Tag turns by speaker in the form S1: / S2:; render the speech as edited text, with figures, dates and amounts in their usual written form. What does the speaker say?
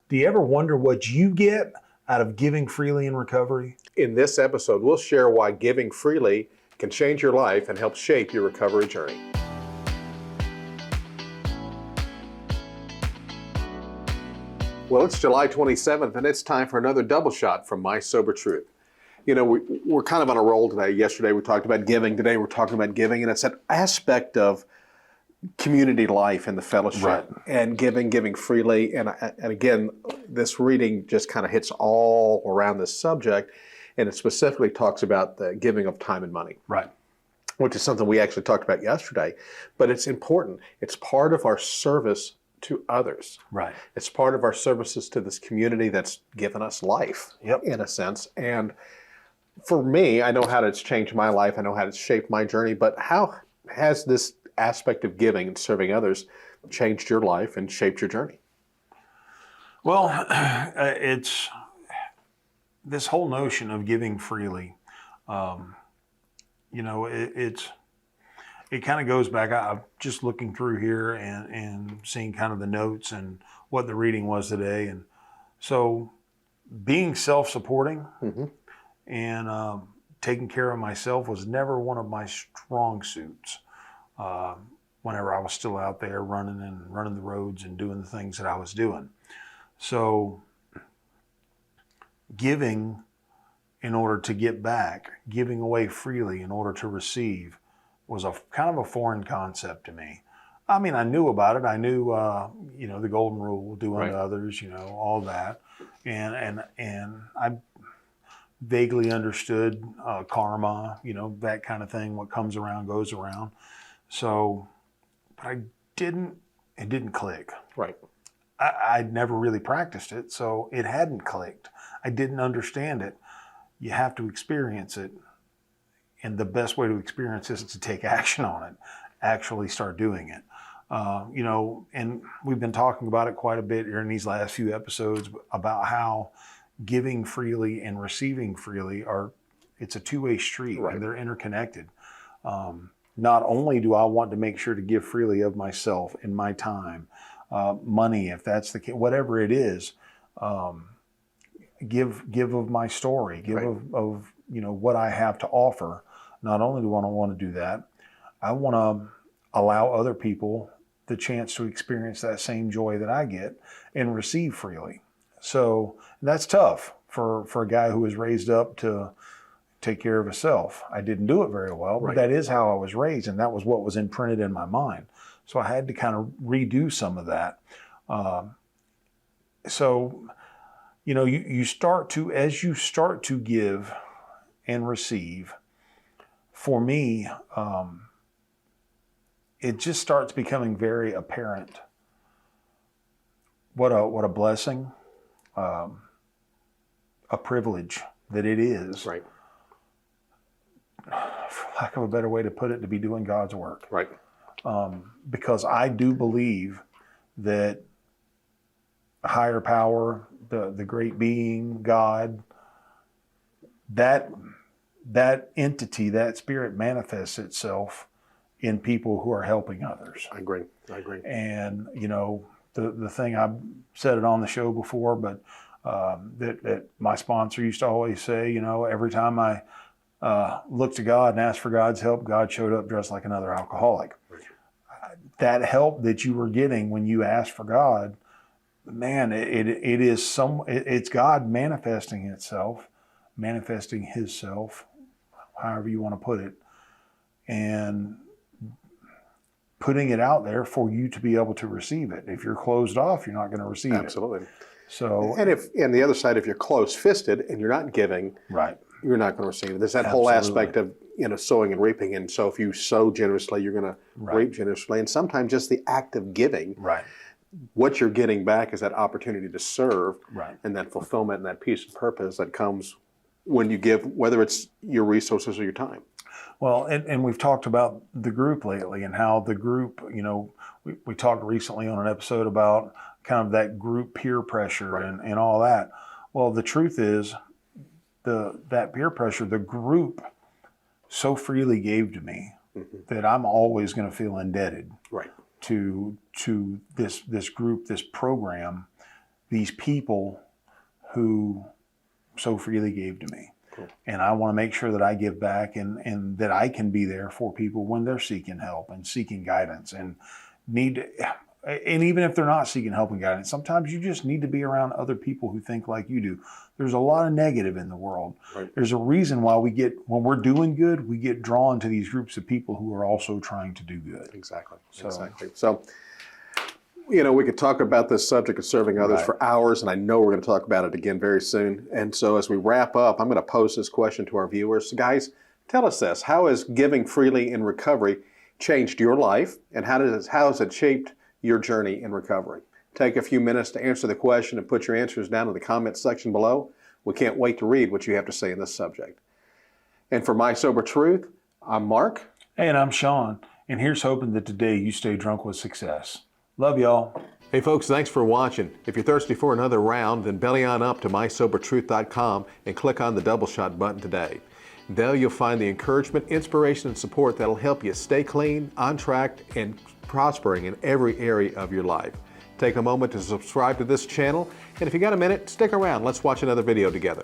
S1: Do you ever wonder what you get out of giving freely in recovery?
S2: In this episode, we'll share why giving freely can change your life and help shape your recovery journey. Well, it's July 27th, and it's time for another double shot from My Sober Truth. You know, we're kind of on a roll today. Yesterday we talked about giving. Today we're talking about giving, and it's that aspect of community life and the fellowship,
S1: Right.
S2: and giving freely. And again, this reading just kind of hits all around this subject, and it specifically talks about the giving of time and money.
S1: Right.
S2: Which is something we actually talked about yesterday, but it's important. It's part of our service to others.
S1: Right.
S2: It's part of our services to this community that's given us life,
S1: Yep.
S2: in a sense. And for me, I know how it's changed my life. I know how it's shaped my journey, but how has this aspect of giving and serving others changed your life and shaped your journey?
S1: Well, it's this whole notion of giving freely. It kind of goes back. I'm just looking through here and seeing kind of the notes and what the reading was today. And so being self-supporting and taking care of myself was never one of my strong suits. Whenever I was still out there running the roads and doing the things that I was doing. So giving in order to get back, giving away freely in order to receive was a kind of a foreign concept to me. I mean, I knew about it. I knew, the golden rule, do unto others, all that. And I vaguely understood karma, that kind of thing, what comes around goes around. So, but it didn't click.
S2: Right.
S1: I'd never really practiced it, so it hadn't clicked. I didn't understand it. You have to experience it. And the best way to experience this is to take action on it, actually start doing it. And we've been talking about it quite a bit here in these last few episodes about how giving freely and receiving freely it's a two-way street, and they're interconnected. Not only do I want to make sure to give freely of myself and my time, money, if that's the case, whatever it is, give of my story, give of what I have to offer. Not only do I want to do that, I want to allow other people the chance to experience that same joy that I get and receive freely. So that's tough for a guy who was raised up to take care of himself. I didn't do it very well, but that is how I was raised, and that was what was imprinted in my mind. So I had to kind of redo some of that. You start to give and receive, for me, it just starts becoming very apparent what a blessing, a privilege that it is.
S2: Right.
S1: For lack of a better way to put it, to be doing God's work.
S2: Right.
S1: Because I do believe that higher power, the great being, God, that entity, that spirit manifests itself in people who are helping others.
S2: I agree.
S1: And, the thing, I've said it on the show before, but that my sponsor used to always say, every time I looked to God and asked for God's help, God showed up dressed like another alcoholic. That help that you were getting when you asked for God, man, it's God manifesting itself, manifesting Himself, however you want to put it, and putting it out there for you to be able to receive it. If you're closed off, you're not going to receive it.
S2: Absolutely.
S1: So,
S2: and the other side, if you're close-fisted and you're not giving, you're not going to receive it. There's that whole aspect of sowing and reaping, and so if you sow generously, you're going to reap generously. And sometimes just the act of giving, what you're getting back is that opportunity to serve, and that fulfillment and that peace and purpose that comes when you give, whether it's your resources or your time.
S1: Well, and we've talked about the group lately and how the group, we talked recently on an episode about kind of that group peer pressure and all that. Well, the truth is that peer pressure, the group so freely gave to me that I'm always going to feel indebted to this group, this program, these people who so freely gave to me.
S2: Cool.
S1: And I want to make sure that I give back and that I can be there for people when they're seeking help and seeking guidance and and even if they're not seeking help and guidance, sometimes you just need to be around other people who think like you do. There's a lot of negative in the world.
S2: Right.
S1: There's a reason why when we're doing good, we get drawn to these groups of people who are also trying to do good.
S2: Exactly. So, we could talk about this subject of serving others for hours, and I know we're going to talk about it again very soon. And so as we wrap up, I'm going to pose this question to our viewers. Guys, tell us this. How has giving freely in recovery changed your life, and how has it shaped your journey in recovery? Take a few minutes to answer the question and put your answers down in the comments section below. We can't wait to read what you have to say in this subject. And for My Sober Truth, I'm Mark.
S1: Hey, and I'm Sean. And here's hoping that today you stay drunk with success. Love y'all.
S2: Hey folks, thanks for watching. If you're thirsty for another round, then belly on up to mysobertruth.com and click on the double shot button today. There you'll find the encouragement, inspiration, and support that'll help you stay clean, on track, and prospering in every area of your life. Take a moment to subscribe to this channel, and if you got a minute, stick around. Let's watch another video together.